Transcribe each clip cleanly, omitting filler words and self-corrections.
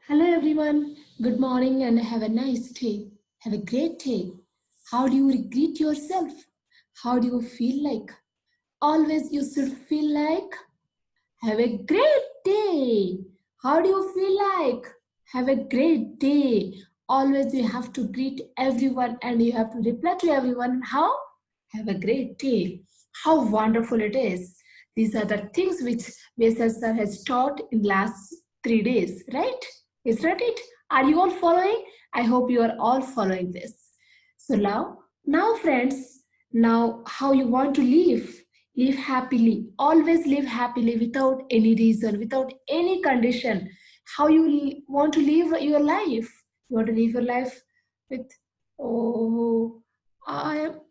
Hello everyone, good morning and have a nice day. Have a great day. How do you greet yourself? How do you feel like? Always you should feel like have a great day. How do you feel like? Have a great day. Always you have to greet everyone and you have to reply to everyone. How? Have a great day. How wonderful it is. These are the things which VSS sir has taught in last 3 days, right? Is that it? Are you all following? I hope you are all following this. So now friends, now how you want to live? Live happily. Always live happily without any reason, without any condition. How you want to live your life? You want to live your life with, oh,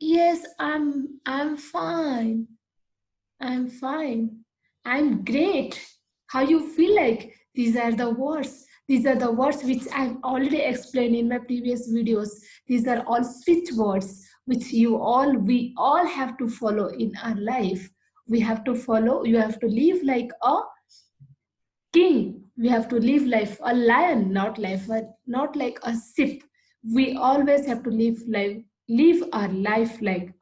yes, I'm fine. I'm fine. I'm great. How you feel like? These are the words. These are the words which I've already explained in my previous videos. These are all switch words which we all have to follow in our life. We have to follow. You have to live like a king. We have to live life a lion, not like a ship. We always have to live our life like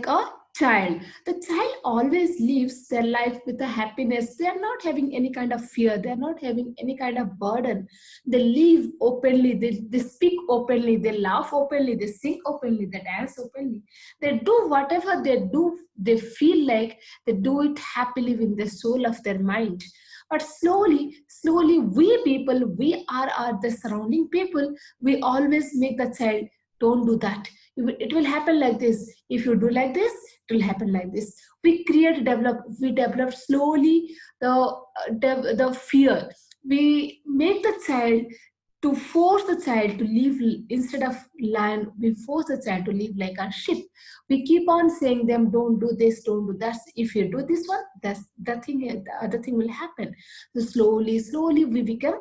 a child. The child always lives their life with a happiness. They are not having any kind of fear. They are not having any kind of burden. They live openly. They speak openly. They laugh openly. They sing openly. They dance openly. They do whatever they do. They feel like they do it happily with the soul of their mind. But slowly, we people, we are the surrounding people. We always make the child, don't do that. It will happen like this. If you do like this, it will happen like this. We develop slowly the fear. We make the child to force the child to live instead of lion. We force the child to live like a sheep. We keep on saying them, don't do this, don't do that. If you do this one, that's the other thing will happen. So slowly we become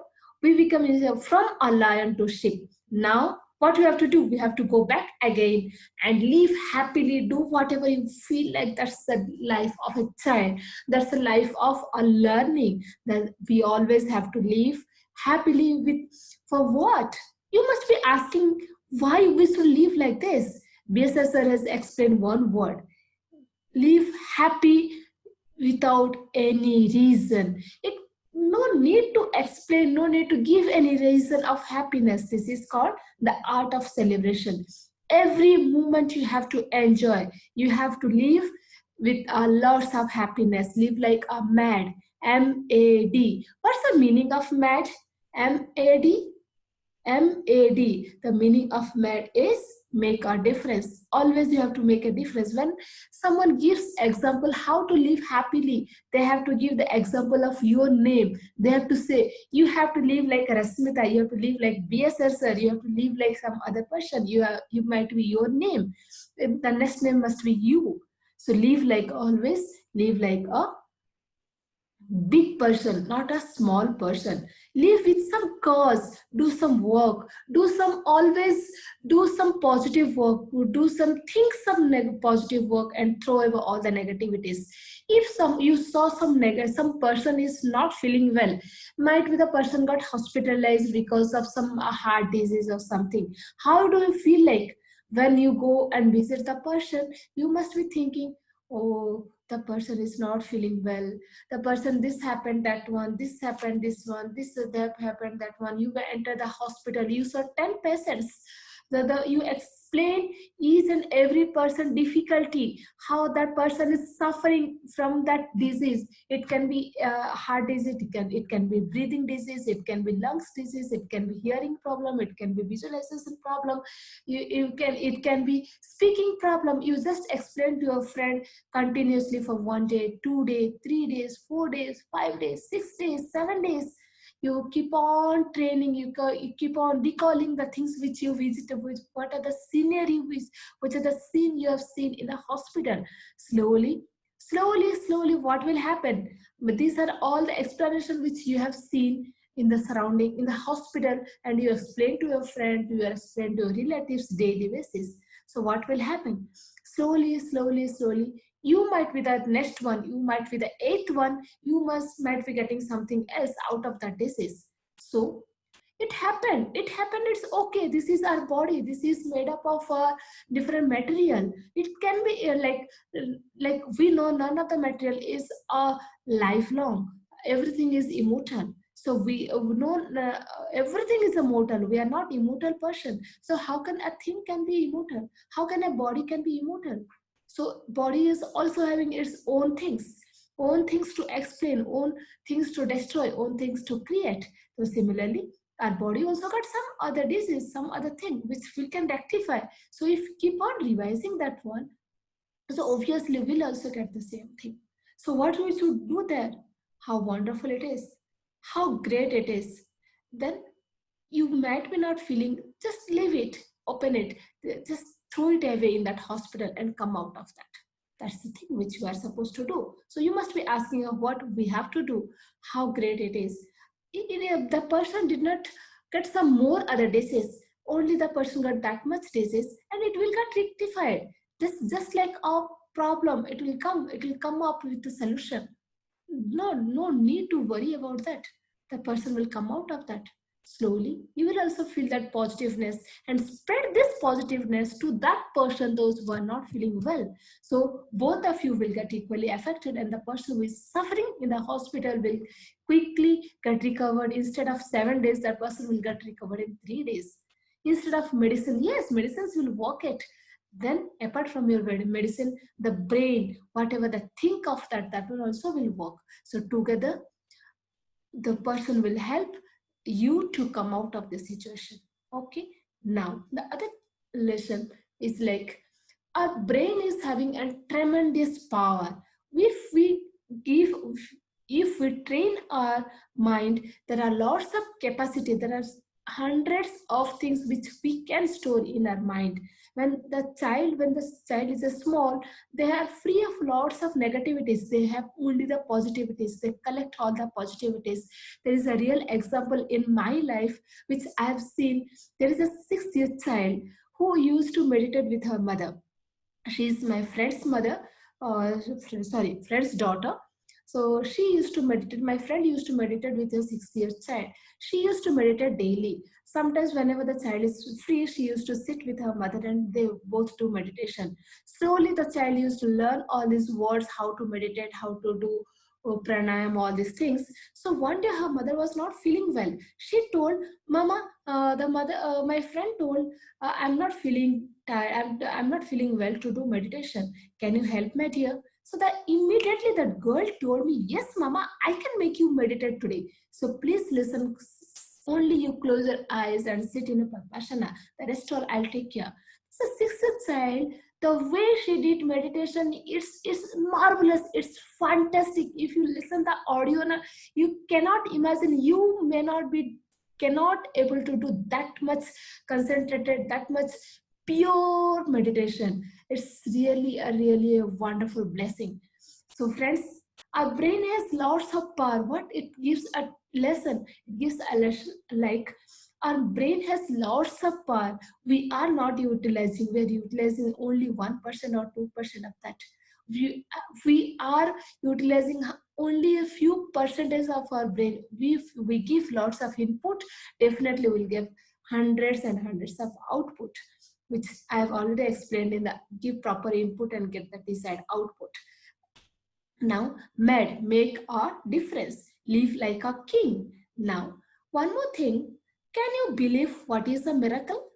from a lion to sheep. Now what we have to do, we have to go back again and live happily. Do whatever you feel like. That's the life of a child. That's the life of a learning, that we always have to live happily with. For what? You must be asking why we should live like this. BSSR has explained one word: live happy without any reason. It no need to explain, no need to give any reason of happiness. This is called the art of celebration. Every moment you have to enjoy. You have to live with lots of happiness. Live like a mad. MAD. What's the meaning of mad? MAD. MAD. The meaning of mad is make a difference. Always you have to make a difference. When someone gives example how to live happily, they have to give the example of your name. They have to say, you have to live like Rasmita, you have to live like BSR sir, you have to live like some other person. You might be your name. The next name must be you. So live like, always live like a big person, not a small person. Live with some cause, do some work, always do some positive work, do some positive work, and throw away all the negativities. If you saw some person is not feeling well, might be the person got hospitalized because of some heart disease or something. How do you feel like? When you go and visit the person, you must be thinking, oh, the person is not feeling well. The person, this happened, that one, this happened, this one, this that happened, that one. You enter the hospital, you saw 10 patients. You explain each and every person difficulty, how that person is suffering from that disease. It can be heart disease, it can be breathing disease, it can be lungs disease, it can be hearing problem, it can be visualization problem, it can be speaking problem. You just explain to your friend continuously for 1 day, 2 day, 3 days, 4 days, 5 days, 6 days, 7 days. You keep on training. You keep on recalling the things which you visited, what are the scenery, which are the scene you have seen in the hospital. Slowly, what will happen? But these are all the explanation which you have seen in the surrounding, in the hospital, and you explain to your friend, you explain to your relatives daily basis. So what will happen? Slowly, You might be the next one, you might be the eighth one, you might be getting something else out of that disease. So it happened, it's okay. This is our body, this is made up of different material. It can be like we know none of the material is lifelong. Everything is immortal. So we know everything is immortal. We are not immortal person. So how can a thing can be immortal? How can a body can be immortal? So body is also having its own things to explain, own things to destroy, own things to create. So similarly, our body also got some other disease, some other thing which we can rectify. So if keep on revising that one, so obviously we'll also get the same thing. So what we should do there? How wonderful it is, how great it is. Then you might be not feeling, just leave it, open it, just throw it away in that hospital and come out of that. That's the thing which we are supposed to do. So you must be asking what we have to do, how great it is. The person did not get some more other disease, only the person got that much disease and it will get rectified. This just like a problem, it will come up with the solution. No need to worry about that. The person will come out of that. Slowly you will also feel that positiveness and spread this positiveness to that person, those who are not feeling well. So both of you will get equally affected, and the person who is suffering in the hospital will quickly get recovered. Instead of 7 days, that person will get recovered in 3 days. Instead of medicine, yes, medicines will work it. Then apart from your medicine, the brain, whatever the think of that, that will also will work. So together the person will help you to come out of the situation. Okay, now the other lesson is like our brain is having a tremendous power. Give if we train our mind, there are lots of capacity, there are hundreds of things which we can store in our mind. When the child is a small, they are free of lots of negativities, they have only the positivities, they collect all the positivities. There is a real example in my life which I have seen. There is a 6-year child who used to meditate with her mother. She is my friend's mother, friend's daughter. So she used to meditate, my friend used to meditate with her 6-year child. She used to meditate daily. Sometimes whenever the child is free, she used to sit with her mother and they both do meditation. Slowly the child used to learn all these words, how to meditate, how to do pranayam, all these things. So one day her mother was not feeling well. She told mama, my friend told, I'm not feeling tired, I'm not feeling well to do meditation, can you help me dear? So that immediately that girl told me, yes mama, I can make you meditate today. So please listen, only you close your eyes and sit in a vipassana, the rest all I'll take care. So sixth child, the way she did meditation, it's marvelous, it's fantastic. If you listen the audio now, you cannot imagine, you may not be cannot able to do that much concentrated, that much pure meditation. It's really a wonderful blessing. So friends, our brain has lots of power. What it gives a lesson, it gives a lesson like our brain has lots of power. We are not utilizing, we are utilizing only 1% or 2% of that. We are utilizing only a few percentage of our brain. We give lots of input, definitely will give hundreds and hundreds of output, which I have already explained in the give proper input and get the desired output. Now, make a difference, live like a king. Now, one more thing, can you believe what is a miracle?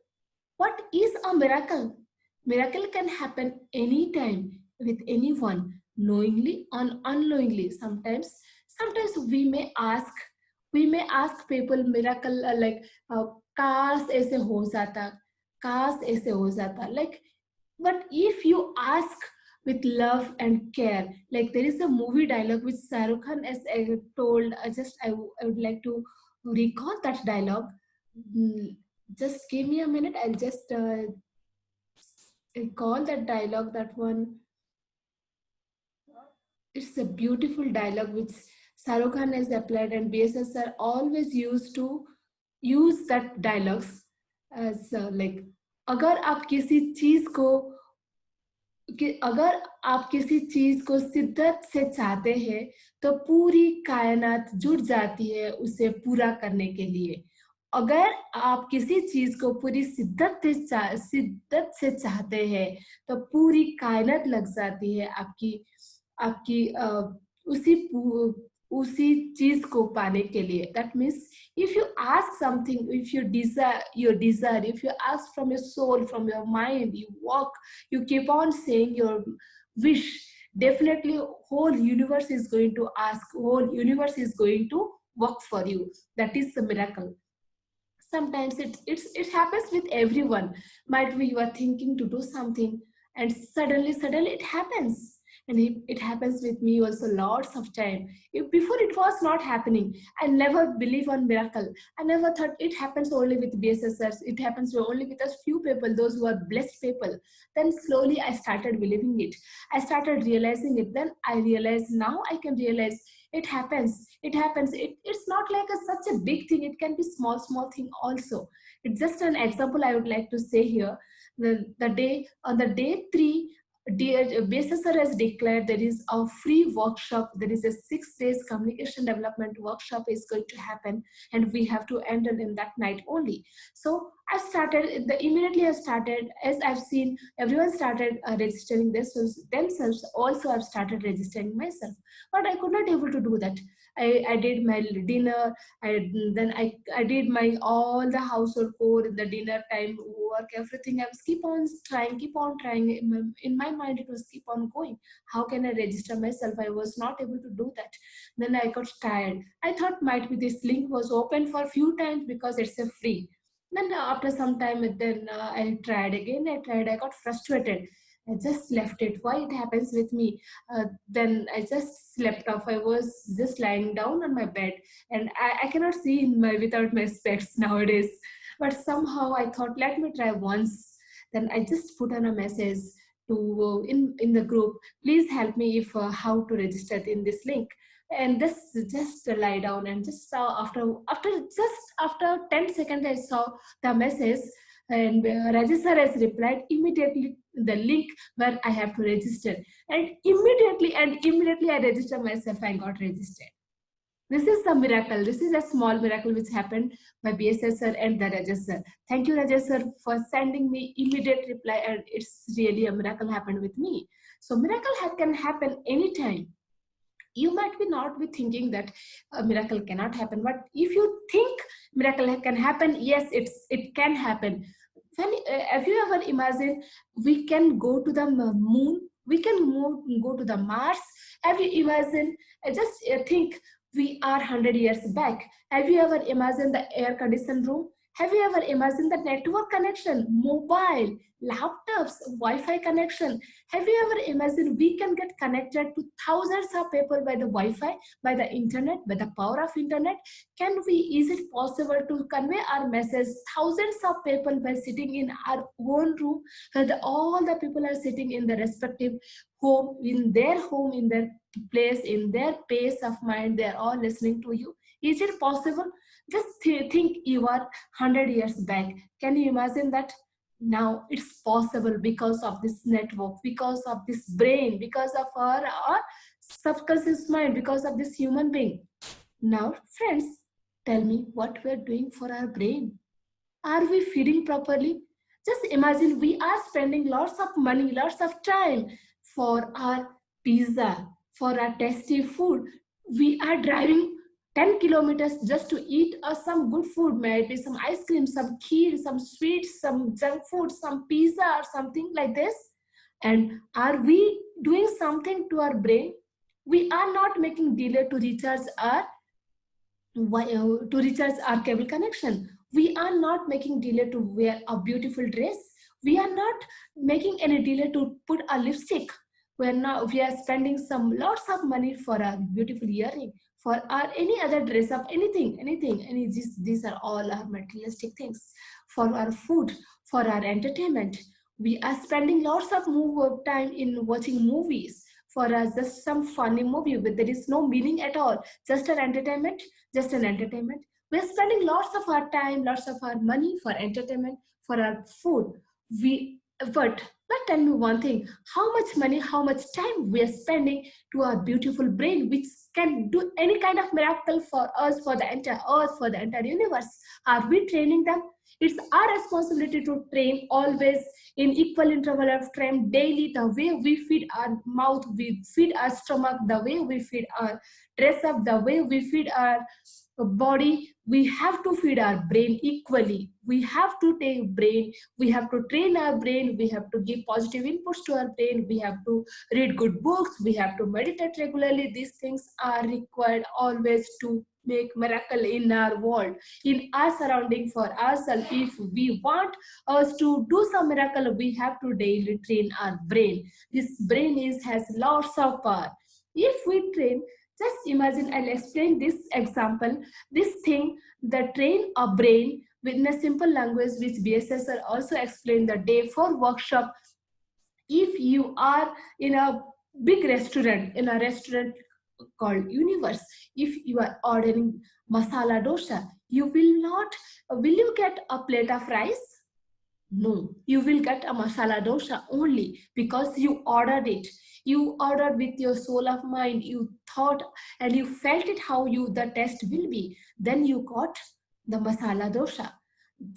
What is a miracle? Miracle can happen anytime with anyone, knowingly or unknowingly. Sometimes we may ask people miracle like काश ऐसे हो जाता, काश ऐसे हो जाता. Like, but if you ask with love and care, like there is a movie dialogue which Shah Rukh Khan has told. I would like to recall that dialogue. Just give me a minute. I'll just recall that dialogue. That one. It's a beautiful dialogue which Shah Rukh Khan has applied, and BSS are always used to use that dialogues as like, अगर आप किसी चीज को कि अगर आप किसी चीज को शिद्दत से चाहते हैं तो पूरी कायनात जुट जाती है उसे पूरा करने के लिए। अगर आप किसी चीज को पूरी शिद्दत से चाहते हैं तो पूरी कायनात लग जाती है आपकी आपकी उसी उसी चीज को पाने के लिए। That means if you ask something, if you desire your desire, if you ask from your soul, from your mind, you walk, you keep on saying your wish, definitely whole universe is going to ask, whole universe is going to work for you. That is the miracle. Sometimes it happens with everyone. Might be you are thinking to do something and suddenly it happens. And it happens with me also lots of time. Before it was not happening, I never believe on miracle. I never thought it happens only with bssrs, it happens only with a few people, those who are blessed people. Then slowly I started believing it, I started realizing it. Then I realized, now I can realize it's not like such a big thing, it can be small thing also. It's just an example I would like to say here. The day on the day 3, BSSR has declared there is a free workshop. There is a 6 days communication development workshop is going to happen, and we have to enter in that night only. So I started immediately. I started, as I've seen everyone started registering themselves. Also, I've started registering myself, but I could not able to do that. I did my dinner. I did my all the household chore in the dinner time, work, everything. I was keep on trying. In my mind, it was keep on going. How can I register myself? I was not able to do that. Then I got tired. I thought might be this link was open for a few times because it's a free. Then after some time, then I tried again. I got frustrated. I just left it. Why it happens with me? Then I just slept off. I was just lying down on my bed, and I cannot see without my specs nowadays. But somehow I thought, let me try once. Then I just put on a message to in the group. Please help me if how to register in this link. And this just lie down and just saw after 10 seconds I saw the message, and register has replied immediately the link where I have to register, and immediately I register myself. I got registered. This is a miracle. This is a small miracle which happened by BSS sir and the Rajesh sir. Thank you, Rajesh sir, for sending me immediate reply, and it's really a miracle happened with me. So miracle can happen anytime. You might be not be thinking that a miracle cannot happen, but if you think miracle can happen, yes, it can happen. When have you ever imagined we can go to the moon, we can go to the Mars? Have you imagined, just think, we are 100 years back. Have you ever imagined the air conditioned room? Have you ever imagined the network connection, mobile, laptops, Wi-Fi connection? Have you ever imagined we can get connected to thousands of people by the Wi-Fi, by the internet, by the power of internet? Is it possible to convey our message thousands of people by sitting in our own room, where all the people are sitting in the respective home, in their place, in their pace of mind, they're all listening to you? Is it possible? Just think, you are 100 years back. Can you imagine that? Now it's possible because of this network, because of this brain, because of our subconscious mind, because of this human being. Now, friends, tell me what we're doing for our brain. Are we feeding properly? Just imagine we are spending lots of money, lots of time for our pizza, for our tasty food. We are driving 10 kilometers just to eat some good food, maybe some ice cream, some kheer, some sweets, some junk food, some pizza or something like this. And are we doing something to our brain? We are not making delay to recharge our cable connection. We are not making delay to wear a beautiful dress. We are not making any delay to put a lipstick. We are spending some lots of money for a beautiful earring, for our any other dress up, anything. These are all our materialistic things. For our food, for our entertainment, we are spending lots of time in watching movies. For us, just some funny movie where there is no meaning at all, just an entertainment. We're spending lots of our time, lots of our money for entertainment, for our food. But But tell me one thing, how much money, how much time we are spending to our beautiful brain, which can do any kind of miracle for us, for the entire earth, for the entire universe? Are we training them? It's our responsibility to train always in equal interval of time daily. The way we feed our mouth, we feed our stomach, the way we feed our dress up, the way we feed our body, we have to feed our brain equally. We have to take brain, we have to train our brain, we have to give positive inputs to our brain, we have to read good books, we have to meditate regularly. These things are required always to make miracle in our world, in our surrounding, for ourselves. If we want us to do some miracle, we have to daily train our brain. This brain has lots of power. If we train, just imagine, I'll explain this example, this thing, the train a brain within a simple language, which BSSR also explained the day 4 workshop. If you are in a big restaurant, in a restaurant called Universe, if you are ordering masala dosa, you will you get a plate of rice? No, you will get a masala dosa only because you ordered it. You ordered with your soul of mind. You thought and you felt it how you the taste will be. Then you got the masala dosa.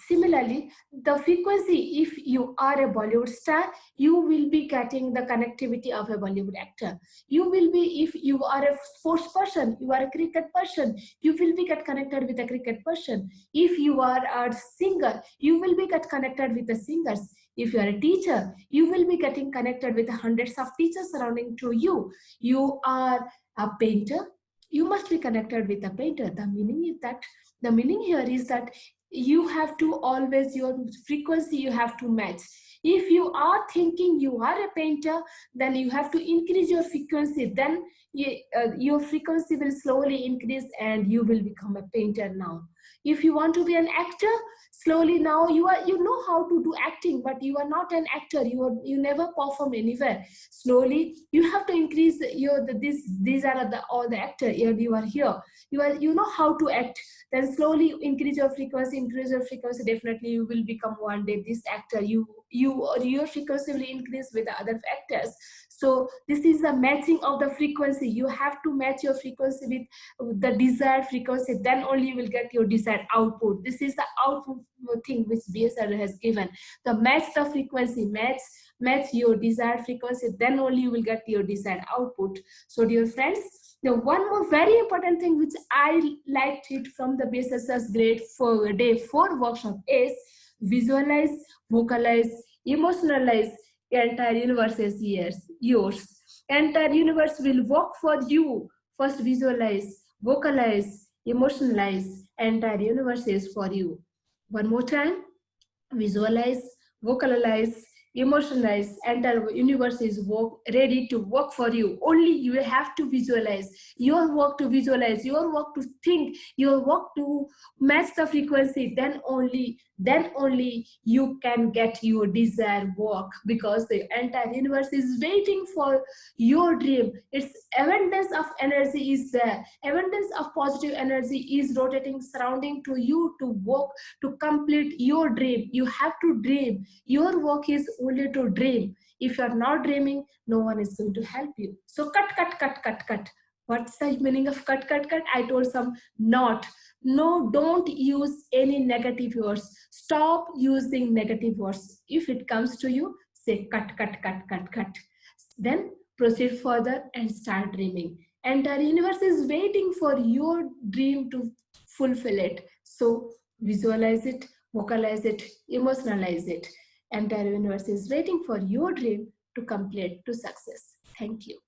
Similarly, the frequency, if you are a Bollywood star, you will be getting the connectivity of a Bollywood actor. You will be, if you are a sports person, you are a cricket person, you will be get connected with a cricket person. If you are a singer, you will be get connected with the singers. If you are a teacher, you will be getting connected with hundreds of teachers surrounding to you. You are a painter, you must be connected with a painter. The meaning here is that you have to always, your frequency you have to match. If you are thinking you are a painter, then you have to increase your frequency. Then your frequency will slowly increase and you will become a painter now. If you want to be an actor, slowly now you know how to do acting, but you are not an actor, you never perform anywhere. Slowly you have to increase your these are all the actor, you are here, you know how to act. Then slowly increase your frequency, definitely you will become one day this actor. Your frequency will increase with the other actors. So this is the matching of the frequency. You have to match your frequency with the desired frequency, then only you will get your desired output. This is the output thing which BSR has given. The match the frequency, match your desired frequency, then only you will get your desired output. So dear friends, the one more very important thing which I liked it from the BSS's grade for day 4 workshop is visualize, vocalize, emotionalize. Entire universe is yours. Entire universe will work for you. First visualize, vocalize, emotionalize. Entire universe is for you. One more time, visualize, vocalize, emotionalize. Entire universe is ready to work for you. Only you have to visualize, your work to visualize, your work to think, your work to match the frequency. Then only you can get your desired work, because the entire universe is waiting for your dream. Its abundance of energy is there, abundance of positive energy is rotating surrounding to you to work to complete your dream. You have to dream. Your work is only to dream. If you are not dreaming, no one is going to help you. So cut. What's the meaning of cut? I told some not. No, don't use any negative words. Stop using negative words. If it comes to you, say cut. Then proceed further and start dreaming. Entire universe is waiting for your dream to fulfill it. So visualize it, vocalize it, emotionalize it. Entire universe is waiting for your dream to complete to success. Thank you.